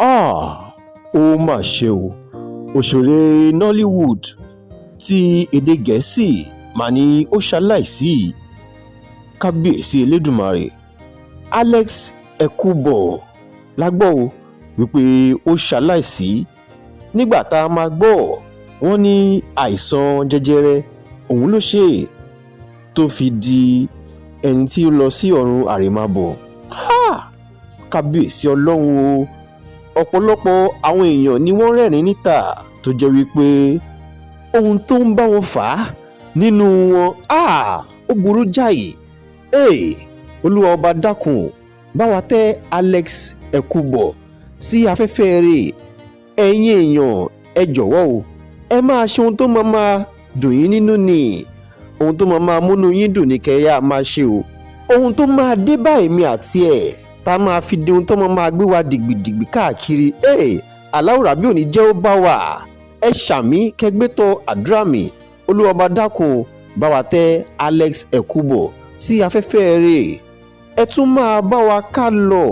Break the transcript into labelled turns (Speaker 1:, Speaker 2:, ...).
Speaker 1: Ó mà ṣe o, òṣèré Nollywood ti èdè Gẹ̀ẹ́sì mà ní ó ṣaláìsí. Kábíyèsí Elédùmarè. Alex Ekubo la gbọ́ o wípé ó ṣaláìsí. Nígbà tá a máa gbọ́ wọ́n ní àìsàn jẹjẹrẹ òun ló ṣe tó fi di ẹni tí ó lọ sí ọ̀run àrèmábọ̀. Kábíyèsí Ọlọ́run o. Ọ̀pọ̀lọpọ̀ àwọn èèyàn ni wọ́n rẹ́rìn níta tó jẹ́ wípé ohun tó ń bá wọn fà á nínú wọn ó burú jáì. Olúwa ọba dákun bá wa tẹ́ Alex Ekubo sí afẹ́fẹ́ rẹ̀. Ẹ̀yin èèyàn ẹ jọ̀wọ́ o, ẹ máa ṣe ohun tó máa dùn yín nínú ni. Ohun tó máa múnú yín dùn ní kẹ́yà máa ṣe o. Ohun tó máa dé bá èmi àti ẹ̀ tá a máa fi di ohun tó máa gbé wa dìgbìdìgbì káàkiri. Aláwòrán bí òní jẹ́ ó bá wà. Ẹ ṣàmì kẹgbẹ́tọ̀ àdúrà mi. Olúwa ọba dákun bá wa tẹ́ Alex Ekubo sí afẹ́fẹ́ rẹ̀. Ẹ tún máa bá wa ká lọ.